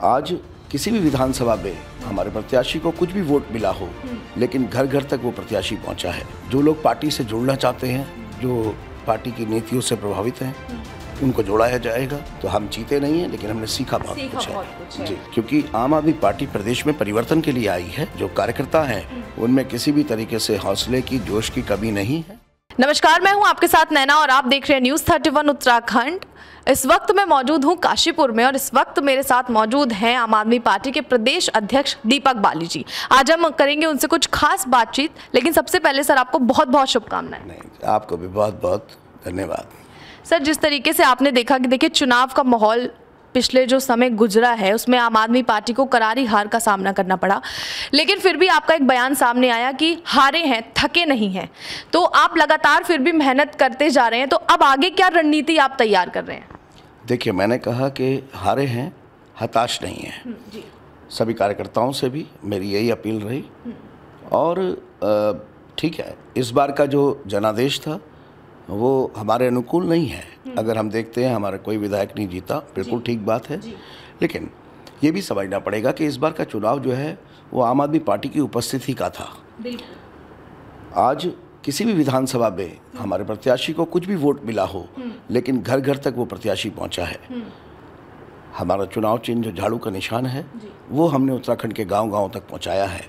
आज किसी भी विधानसभा में हमारे प्रत्याशी को कुछ भी वोट मिला हो, लेकिन घर घर तक वो प्रत्याशी पहुंचा है। जो लोग पार्टी से जुड़ना चाहते हैं, जो पार्टी की नीतियों से प्रभावित हैं, उनको जोड़ाया जाएगा। तो हम जीते नहीं हैं, लेकिन हमने सीखा बहुत कुछ है जी। क्योंकि आम आदमी पार्टी प्रदेश में परिवर्तन के लिए आई है। जो कार्यकर्ता हैं उनमें किसी भी तरीके से हौसले की, जोश की कमी नहीं है। नमस्कार, मैं हूं आपके साथ नैना और आप देख रहे हैं न्यूज़ 31 उत्तराखंड। इस वक्त मैं मौजूद हूं काशीपुर में और इस वक्त मेरे साथ मौजूद हैं आम आदमी पार्टी के प्रदेश अध्यक्ष दीपक बाली जी। आज हम करेंगे उनसे कुछ खास बातचीत, लेकिन सबसे पहले सर आपको बहुत बहुत शुभकामनाएं। नहीं, आपको भी बहुत बहुत धन्यवाद। सर, जिस तरीके से आपने देखा कि देखिए चुनाव का माहौल पिछले जो समय गुजरा है उसमें आम आदमी पार्टी को करारी हार का सामना करना पड़ा, लेकिन फिर भी आपका एक बयान सामने आया कि हारे हैं, थके नहीं हैं। तो आप लगातार फिर भी मेहनत करते जा रहे हैं, तो अब आगे क्या रणनीति आप तैयार कर रहे हैं? देखिए, मैंने कहा कि हारे हैं, हताश नहीं हैं। सभी कार्यकर्ताओं से भी मेरी यही अपील रही। और ठीक है, इस बार का जो जनादेश था वो हमारे अनुकूल नहीं है। अगर हम देखते हैं हमारा कोई विधायक नहीं जीता, बिल्कुल ठीक बात है। लेकिन ये भी समझना पड़ेगा कि इस बार का चुनाव जो है वो आम आदमी पार्टी की उपस्थिति का था। आज किसी भी विधानसभा में हमारे प्रत्याशी को कुछ भी वोट मिला हो, लेकिन घर घर तक वो प्रत्याशी पहुंचा है। हमारा चुनाव चिन्ह जो झाड़ू का निशान है वो हमने उत्तराखंड के गांव-गांव तक पहुंचाया है।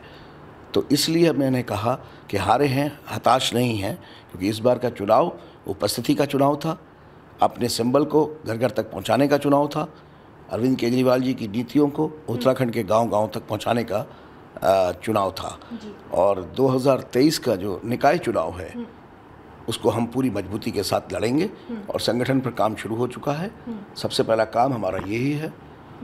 तो इसलिए मैंने कहा कि हारे हैं, हताश नहीं हैं, क्योंकि इस बार का चुनाव उपस्थिति का चुनाव था, अपने सिंबल को घर घर तक पहुंचाने का चुनाव था, अरविंद केजरीवाल जी की नीतियों को उत्तराखंड के गांव-गांव तक पहुंचाने का चुनाव था। और 2023 का जो निकाय चुनाव है उसको हम पूरी मजबूती के साथ लड़ेंगे और संगठन पर काम शुरू हो चुका है। सबसे पहला काम हमारा यही है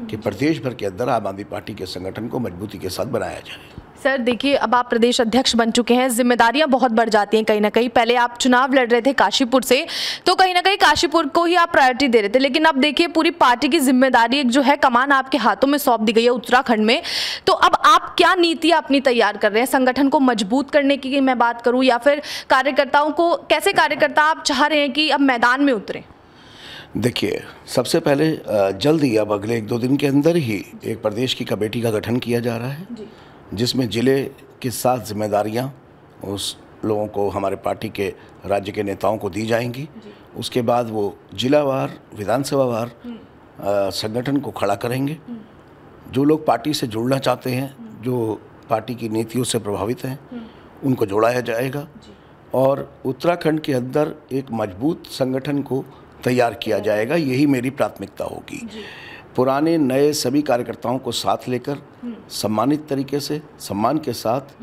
कि प्रदेश भर के अंदर आम आदमी पार्टी के संगठन को मजबूती के साथ बनाया जाए। सर देखिए, अब आप प्रदेश अध्यक्ष बन चुके हैं, जिम्मेदारियां बहुत बढ़ जाती हैं कहीं ना कहीं। पहले आप चुनाव लड़ रहे थे काशीपुर से, तो कहीं ना कहीं काशीपुर को ही आप प्रायोरिटी दे रहे थे, लेकिन अब देखिए पूरी पार्टी की जिम्मेदारी एक जो है कमान आपके हाथों में सौंप दी गई है उत्तराखंड में। तो अब आप क्या नीति अपनी तैयार कर रहे हैं? संगठन को मजबूत करने की मैं बात करूँ, या फिर कार्यकर्ताओं को कैसे कार्यकर्ता आप चाह रहे हैं कि अब मैदान में उतरें? देखिए, सबसे पहले जल्द ही, अब अगले 1-2 दिन के अंदर ही एक प्रदेश की कमेटी का गठन किया जा रहा है, जिसमें जिले के साथ जिम्मेदारियां उस लोगों को, हमारे पार्टी के राज्य के नेताओं को दी जाएंगी। उसके बाद वो जिलावार, विधानसभावार संगठन को खड़ा करेंगे। जो लोग पार्टी से जुड़ना चाहते हैं, जो पार्टी की नीतियों से प्रभावित हैं, उनको जोड़ाया जाएगा और उत्तराखंड के अंदर एक मजबूत संगठन को तैयार किया जाएगा। यही मेरी प्राथमिकता होगी। पुराने नए सभी कार्यकर्ताओं को साथ लेकर सम्मानित तरीके से, सम्मान के साथ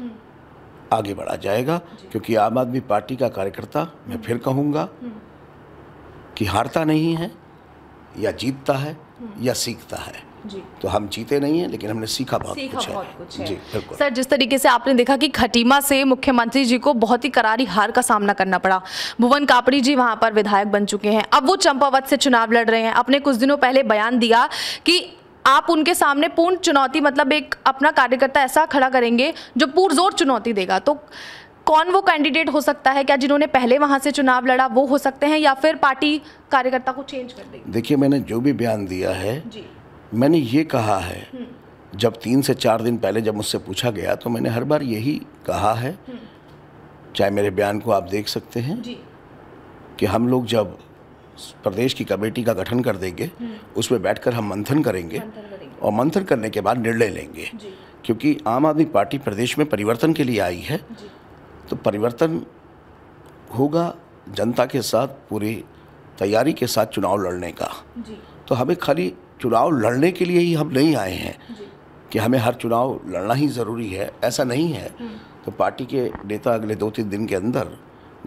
आगे बढ़ा जाएगा, क्योंकि आम आदमी पार्टी का कार्यकर्ता, मैं फिर कहूँगा कि हारता नहीं है, या जीतता है या सीखता है। तो हम जीते नहीं हैं, लेकिन हमने सीखा बहुत कुछ है। जी बिल्कुल। सर, जिस तरीके से आपने देखा कि खटीमा से मुख्यमंत्री जी को बहुत ही करारी हार का सामना करना पड़ा। भुवन कापड़ी जी वहां पर विधायक बन चुके हैं, अब वो चंपावत से चुनाव लड़ रहे हैं। आपने कुछ दिनों पहले बयान दिया कि आप उनके सामने पूर्ण चुनौती, मतलब एक अपना कार्यकर्ता ऐसा खड़ा करेंगे जो पुरजोर चुनौती देगा। तो कौन वो कैंडिडेट हो सकता है? क्या जिन्होंने पहले वहां से चुनाव लड़ा वो हो सकते हैं, या फिर पार्टी कार्यकर्ता को चेंज कर देगी? देखिए, मैंने जो भी बयान दिया है, मैंने ये कहा है, जब 3 से 4 दिन पहले जब मुझसे पूछा गया तो मैंने हर बार यही कहा है। चाहे मेरे बयान को आप देख सकते हैं कि हम लोग जब प्रदेश की कमेटी का गठन कर देंगे, उसमें बैठकर हम मंथन करेंगे और मंथन करने के बाद निर्णय लेंगे। क्योंकि आम आदमी पार्टी प्रदेश में परिवर्तन के लिए आई है, तो परिवर्तन होगा जनता के साथ, पूरी तैयारी के साथ चुनाव लड़ने का। तो हमें खाली चुनाव लड़ने के लिए ही हम नहीं आए हैं कि हमें हर चुनाव लड़ना ही ज़रूरी है, ऐसा नहीं है। तो पार्टी के नेता अगले 2-3 दिन के अंदर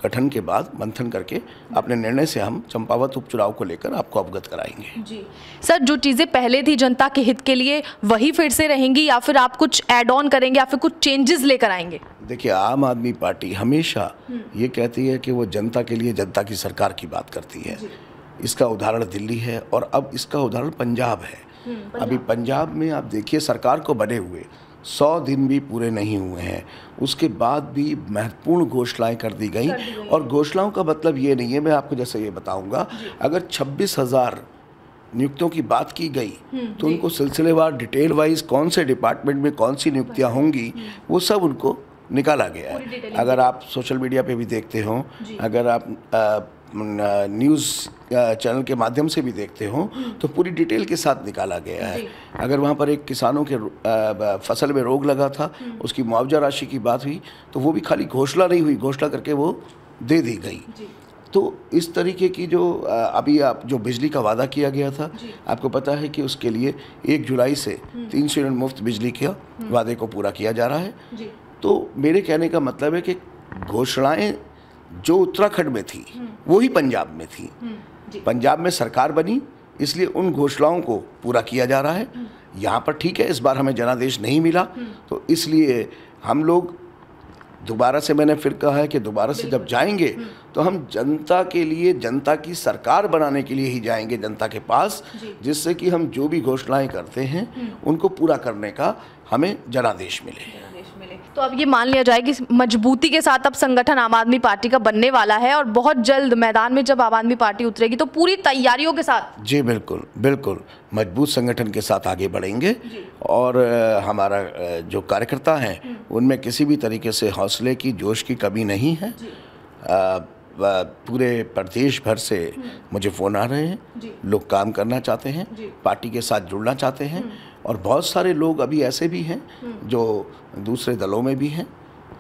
गठन के बाद मंथन करके अपने निर्णय से हम चंपावत उपचुनाव को लेकर आपको अवगत कराएंगे। जी सर, जो चीज़ें पहले थी जनता के हित के लिए वही फिर से रहेंगी, या फिर आप कुछ ऐड ऑन करेंगे या फिर कुछ चेंजेस लेकर आएंगे? देखिए, आम आदमी पार्टी हमेशा ये कहती है कि वो जनता के लिए जनता की सरकार की बात करती है। इसका उदाहरण दिल्ली है और अब इसका उदाहरण पंजाब है। अभी पंजाब में आप देखिए, सरकार को बने हुए 100 दिन भी पूरे नहीं हुए हैं, उसके बाद भी महत्वपूर्ण घोषणाएं कर दी गई। और घोषणाओं का मतलब ये नहीं है, मैं आपको जैसे ये बताऊंगा, अगर 26,000 नियुक्तियों की बात की गई तो उनको सिलसिलेवार डिटेल वाइज कौन से डिपार्टमेंट में कौन सी नियुक्तियां होंगी वो सब उनको निकाला गया है। अगर आप सोशल मीडिया पे भी देखते हो, अगर आप न्यूज़ चैनल के माध्यम से भी देखते हो तो पूरी डिटेल के साथ निकाला गया है। अगर वहाँ पर एक किसानों के फसल में रोग लगा था, उसकी मुआवजा राशि की बात हुई तो वो भी खाली घोषणा नहीं हुई, घोषणा करके वो दे दी गई। तो इस तरीके की जो अभी आप जो बिजली का वादा किया गया था, आपको पता है कि उसके लिए 1 जुलाई से 300 यूनिट मुफ्त बिजली के वादे को पूरा किया जा रहा है। तो मेरे कहने का मतलब है कि घोषणाएं जो उत्तराखंड में थी वो ही पंजाब में थी। पंजाब में सरकार बनी इसलिए उन घोषणाओं को पूरा किया जा रहा है। यहाँ पर ठीक है, इस बार हमें जनादेश नहीं मिला तो इसलिए हम लोग दोबारा से, मैंने फिर कहा है कि दोबारा से जब जाएंगे तो हम जनता के लिए, जनता की सरकार बनाने के लिए ही जाएंगे जनता के पास, जिससे कि हम जो भी घोषणाएं करते हैं उनको पूरा करने का हमें जनादेश मिले। तो अब ये मान लिया जाए कि मजबूती के साथ अब संगठन आम आदमी पार्टी का बनने वाला है और बहुत जल्द मैदान में जब आम आदमी पार्टी उतरेगी तो पूरी तैयारियों के साथ। जी बिल्कुल बिल्कुल, मजबूत संगठन के साथ आगे बढ़ेंगे और हमारा जो कार्यकर्ता हैं उनमें किसी भी तरीके से हौसले की, जोश की कमी नहीं है। पूरे प्रदेश भर से मुझे फ़ोन आ रहे हैं, लोग काम करना चाहते हैं, पार्टी के साथ जुड़ना चाहते हैं और बहुत सारे लोग अभी ऐसे भी हैं जो दूसरे दलों में भी हैं,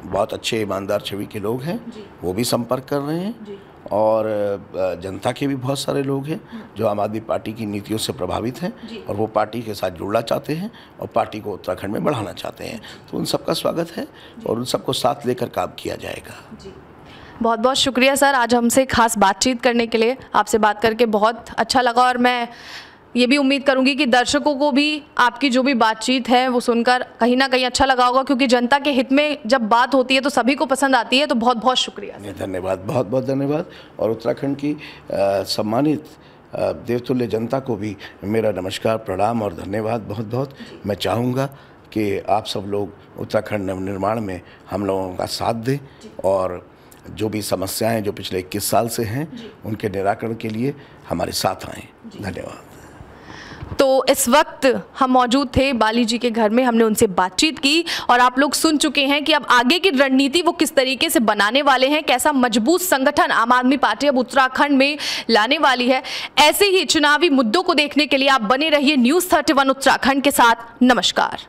बहुत अच्छे ईमानदार छवि के लोग हैं, वो भी संपर्क कर रहे हैं। और जनता के भी बहुत सारे लोग हैं जो आम आदमी पार्टी की नीतियों से प्रभावित हैं और वो पार्टी के साथ जुड़ना चाहते हैं और पार्टी को उत्तराखंड में बढ़ाना चाहते हैं। तो उन सबका स्वागत है और उन सबको साथ लेकर काम किया जाएगा। बहुत बहुत शुक्रिया सर, आज हमसे खास बातचीत करने के लिए। आपसे बात करके बहुत अच्छा लगा और मैं ये भी उम्मीद करूंगी कि दर्शकों को भी आपकी जो भी बातचीत है वो सुनकर कहीं ना कहीं अच्छा लगा होगा, क्योंकि जनता के हित में जब बात होती है तो सभी को पसंद आती है। तो बहुत बहुत शुक्रिया। धन्यवाद, बहुत बहुत धन्यवाद। और उत्तराखंड की सम्मानित देवतुल्य जनता को भी मेरा नमस्कार, प्रणाम और धन्यवाद बहुत बहुत। मैं चाहूँगा कि आप सब लोग उत्तराखंड नवनिर्माण में हम लोगों का साथ दें और जो भी समस्याएं जो पिछले 21 साल से हैं उनके निराकरण के लिए हमारे साथ आएँ। धन्यवाद। तो इस वक्त हम मौजूद थे बाली जी के घर में, हमने उनसे बातचीत की और आप लोग सुन चुके हैं कि अब आगे की रणनीति वो किस तरीके से बनाने वाले हैं, कैसा मजबूत संगठन आम आदमी पार्टी अब उत्तराखंड में लाने वाली है। ऐसे ही चुनावी मुद्दों को देखने के लिए आप बने रहिए न्यूज़ 31 उत्तराखंड के साथ। नमस्कार।